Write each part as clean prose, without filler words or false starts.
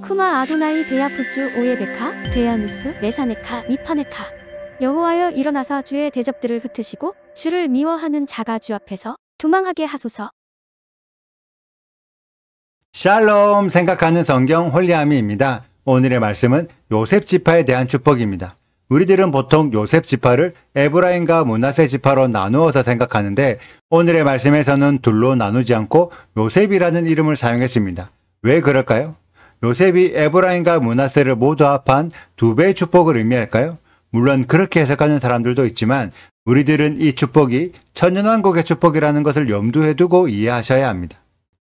쿠마 아도나이 베야푸츠 오예베카 베야누스 메사네카 미파네카. 여호와여 일어나사 주의 대적들을 흩으시고 주를 미워하는 자가 주 앞에서 도망하게 하소서. 샬롬 생각하는 성경 홀리아미입니다. 오늘의 말씀은 요셉 지파에 대한 축복입니다. 우리들은 보통 요셉 지파를 에브라임과 므낫세 지파로 나누어서 생각하는데 오늘의 말씀에서는 둘로 나누지 않고 요셉이라는 이름을 사용했습니다. 왜 그럴까요? 요셉이 에브라임과 므낫세를 모두 합한 2배의 축복을 의미할까요? 물론 그렇게 해석하는 사람들도 있지만 우리들은 이 축복이 천년왕국의 축복이라는 것을 염두에 두고 이해하셔야 합니다.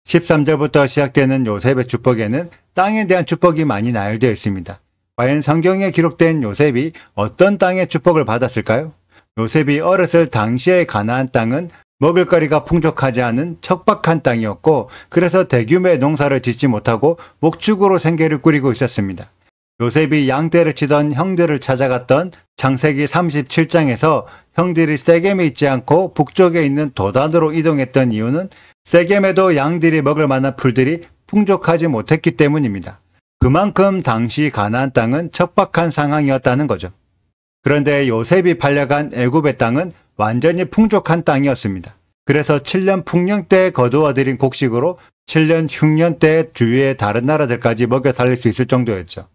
13절부터 시작되는 요셉의 축복에는 땅에 대한 축복이 많이 나열되어 있습니다. 과연 성경에 기록된 요셉이 어떤 땅의 축복을 받았을까요? 요셉이 어렸을 당시의 가나안 땅은 먹을거리가 풍족하지 않은 척박한 땅이었고 그래서 대규모의 농사를 짓지 못하고 목축으로 생계를 꾸리고 있었습니다. 요셉이 양떼를 치던 형들을 찾아갔던 창세기 37장에서 형들이 세겜에 있지 않고 북쪽에 있는 도단으로 이동했던 이유는 세겜에도 양들이 먹을 만한 풀들이 풍족하지 못했기 때문입니다. 그만큼 당시 가나안 땅은 척박한 상황이었다는 거죠. 그런데 요셉이 팔려간 애굽의 땅은 완전히 풍족한 땅이었습니다. 그래서 7년 풍년 때 거두어들인 곡식으로 7년 흉년 때 주위의 다른 나라들까지 먹여 살릴 수 있을 정도였죠.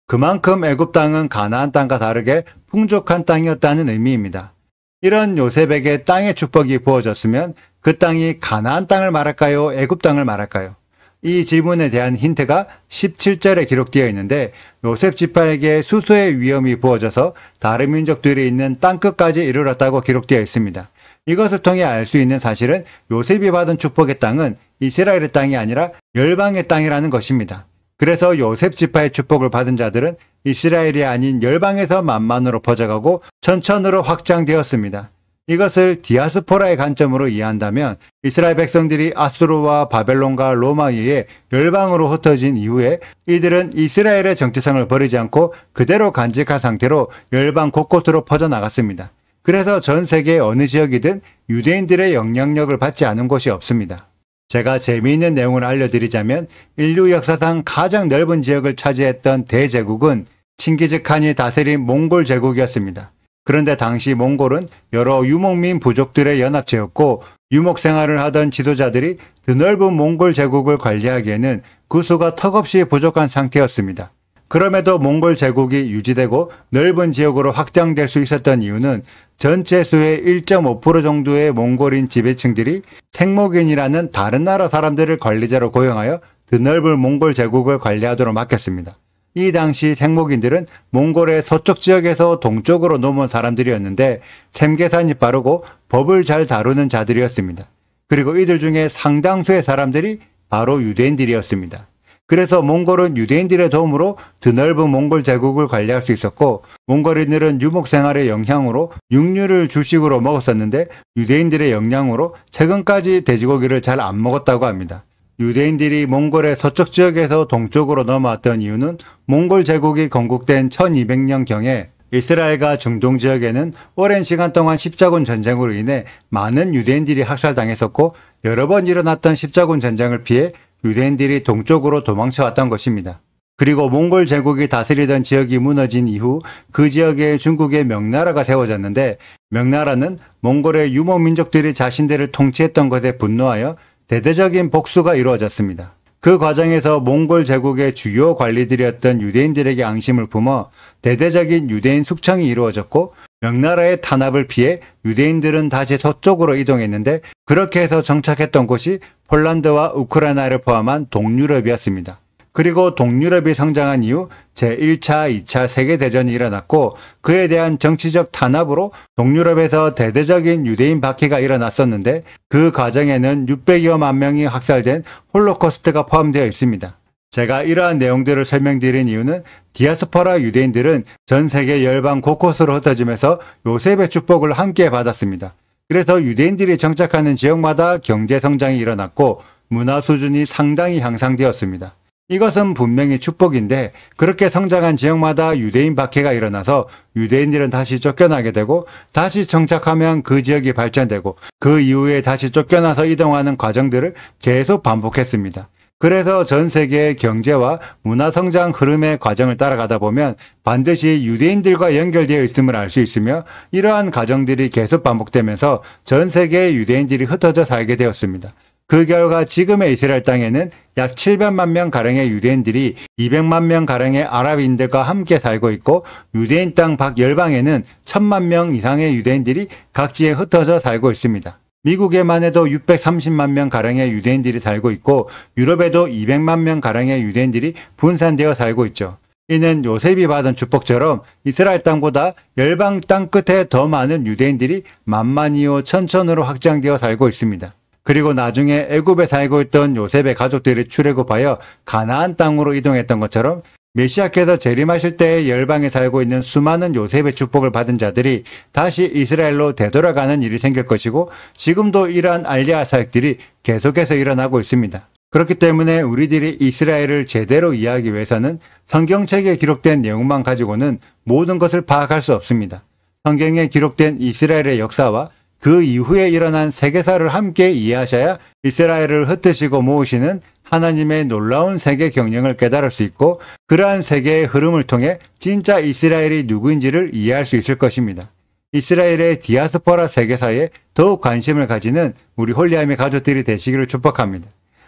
그만큼 애굽 땅은 가나안 땅과 다르게 풍족한 땅이었다는 의미입니다. 이런 요셉에게 땅의 축복이 부어졌으면 그 땅이 가나안 땅을 말할까요? 애굽 땅을 말할까요? 이 질문에 대한 힌트가 17절에 기록되어 있는데 요셉 지파에게 수소의 위험이 부어져서 다른 민족들이 있는 땅끝까지 이르렀다고 기록되어 있습니다. 이것을 통해 알 수 있는 사실은 요셉이 받은 축복의 땅은 이스라엘의 땅이 아니라 열방의 땅이라는 것입니다. 그래서 요셉 지파의 축복을 받은 자들은 이스라엘이 아닌 열방에서 만만으로 퍼져가고 천천으로 확장되었습니다. 이것을 디아스포라의 관점으로 이해한다면 이스라엘 백성들이 아수르와 바벨론과 로마에 의해 열방으로 흩어진 이후에 이들은 이스라엘의 정체성을 버리지 않고 그대로 간직한 상태로 열방 곳곳으로 퍼져나갔습니다. 그래서 전 세계 어느 지역이든 유대인들의 영향력을 받지 않은 곳이 없습니다. 제가 재미있는 내용을 알려드리자면 인류 역사상 가장 넓은 지역을 차지했던 대제국은 칭기즈칸이 다스린 몽골 제국이었습니다. 그런데 당시 몽골은 여러 유목민 부족들의 연합체였고 유목 생활을 하던 지도자들이 드넓은 몽골 제국을 관리하기에는 그 수가 턱없이 부족한 상태였습니다. 그럼에도 몽골 제국이 유지되고 넓은 지역으로 확장될 수 있었던 이유는 전체 수의 1.5% 정도의 몽골인 지배층들이 생목인이라는 다른 나라 사람들을 관리자로 고용하여 드넓은 몽골 제국을 관리하도록 맡겼습니다. 이 당시 생목인들은 몽골의 서쪽 지역에서 동쪽으로 넘어온 사람들이었는데 셈계산이 빠르고 법을 잘 다루는 자들이었습니다. 그리고 이들 중에 상당수의 사람들이 바로 유대인들이었습니다. 그래서 몽골은 유대인들의 도움으로 드넓은 몽골 제국을 관리할 수 있었고 몽골인들은 유목 생활의 영향으로 육류를 주식으로 먹었었는데 유대인들의 영향으로 최근까지 돼지고기를 잘 안 먹었다고 합니다. 유대인들이 몽골의 서쪽 지역에서 동쪽으로 넘어왔던 이유는 몽골 제국이 건국된 1200년경에 이스라엘과 중동 지역에는 오랜 시간 동안 십자군 전쟁으로 인해 많은 유대인들이 학살당했었고 여러 번 일어났던 십자군 전쟁을 피해 유대인들이 동쪽으로 도망쳐왔던 것입니다. 그리고 몽골 제국이 다스리던 지역이 무너진 이후 그 지역에 중국의 명나라가 세워졌는데 명나라는 몽골의 유목민족들이 자신들을 통치했던 것에 분노하여 대대적인 복수가 이루어졌습니다. 그 과정에서 몽골 제국의 주요 관리들이었던 유대인들에게 앙심을 품어 대대적인 유대인 숙청이 이루어졌고 명나라의 탄압을 피해 유대인들은 다시 서쪽으로 이동했는데 그렇게 해서 정착했던 곳이 폴란드와 우크라이나를 포함한 동유럽이었습니다. 그리고 동유럽이 성장한 이후 제1차, 2차 세계대전이 일어났고 그에 대한 정치적 탄압으로 동유럽에서 대대적인 유대인 박해가 일어났었는데 그 과정에는 600여만 명이 학살된 홀로코스트가 포함되어 있습니다. 제가 이러한 내용들을 설명드린 이유는 디아스포라 유대인들은 전 세계 열방 곳곳으로 흩어지면서 요셉의 축복을 함께 받았습니다. 그래서 유대인들이 정착하는 지역마다 경제 성장이 일어났고 문화 수준이 상당히 향상되었습니다. 이것은 분명히 축복인데 그렇게 성장한 지역마다 유대인 박해가 일어나서 유대인들은 다시 쫓겨나게 되고 다시 정착하면 그 지역이 발전되고 그 이후에 다시 쫓겨나서 이동하는 과정들을 계속 반복했습니다. 그래서 전 세계의 경제와 문화 성장 흐름의 과정을 따라가다 보면 반드시 유대인들과 연결되어 있음을 알 수 있으며 이러한 과정들이 계속 반복되면서 전 세계의 유대인들이 흩어져 살게 되었습니다. 그 결과 지금의 이스라엘 땅에는 약 700만 명 가량의 유대인들이 200만 명 가량의 아랍인들과 함께 살고 있고 유대인 땅 밖 열방에는 1000만 명 이상의 유대인들이 각지에 흩어져 살고 있습니다. 미국에만 해도 630만 명 가량의 유대인들이 살고 있고 유럽에도 200만 명 가량의 유대인들이 분산되어 살고 있죠. 이는 요셉이 받은 축복처럼 이스라엘 땅보다 열방 땅 끝에 더 많은 유대인들이 만만이요 천천으로 확장되어 살고 있습니다. 그리고 나중에 애굽에 살고 있던 요셉의 가족들이 출애굽하여 가나안 땅으로 이동했던 것처럼 메시아께서 재림하실 때의 열방에 살고 있는 수많은 요셉의 축복을 받은 자들이 다시 이스라엘로 되돌아가는 일이 생길 것이고 지금도 이러한 알리아 사역들이 계속해서 일어나고 있습니다. 그렇기 때문에 우리들이 이스라엘을 제대로 이해하기 위해서는 성경책에 기록된 내용만 가지고는 모든 것을 파악할 수 없습니다. 성경에 기록된 이스라엘의 역사와 그 이후에 일어난 세계사를 함께 이해하셔야 이스라엘을 흩으시고 모으시는 하나님의 놀라운 세계 경영을 깨달을 수 있고 그러한 세계의 흐름을 통해 진짜 이스라엘이 누구인지를 이해할 수 있을 것입니다. 이스라엘의 디아스포라 세계사에 더욱 관심을 가지는 우리 홀리함의 가족들이 되시기를 축복합니다.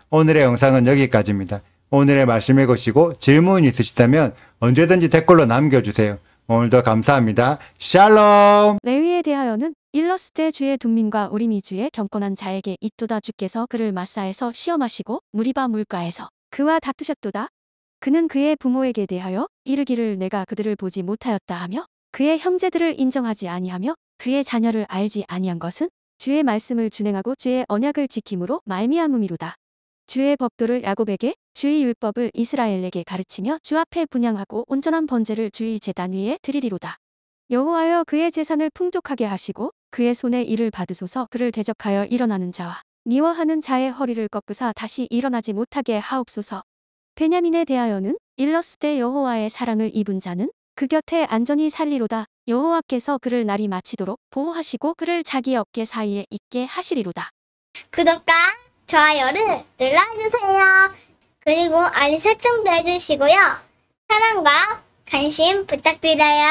오늘의 영상은 여기까지입니다. 오늘의 말씀 읽으시고 질문 있으시다면 언제든지 댓글로 남겨주세요. 오늘도 감사합니다. 샬롬! 레위에 대하여는 일렀을 때 주의 둔민과 우리미 주의 경건한 자에게 있도다. 주께서 그를 마사에서 시험하시고 무리바 물가에서 그와 다투셨도다. 그는 그의 부모에게 대하여 이르기를 내가 그들을 보지 못하였다 하며 그의 형제들을 인정하지 아니하며 그의 자녀를 알지 아니한 것은 주의 말씀을 준행하고 주의 언약을 지킴으로 말미암음이로다. 주의 법도를 야곱에게 주의 율법을 이스라엘에게 가르치며 주 앞에 분향하고 온전한 번제를 주의 제단 위에 드리리로다. 여호와여 그의 재산을 풍족하게 하시고 그의 손에 일을 받으소서. 그를 대적하여 일어나는 자와 미워하는 자의 허리를 꺾으사 다시 일어나지 못하게 하옵소서. 베냐민에 대하여는 일렀을 때 여호와의 사랑을 입은 자는 그 곁에 안전히 살리로다. 여호와께서 그를 날이 마치도록 보호하시고 그를 자기 어깨 사이에 있게 하시리로다. 구독과 좋아요를 눌러주세요. 그리고 알림 설정도 해주시고요. 사랑과 관심 부탁드려요.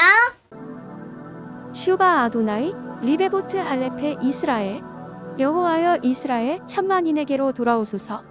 슈바 아도나이 리베보트 알레페 이스라엘 여호와여 이스라엘 천만인에게로 돌아오소서.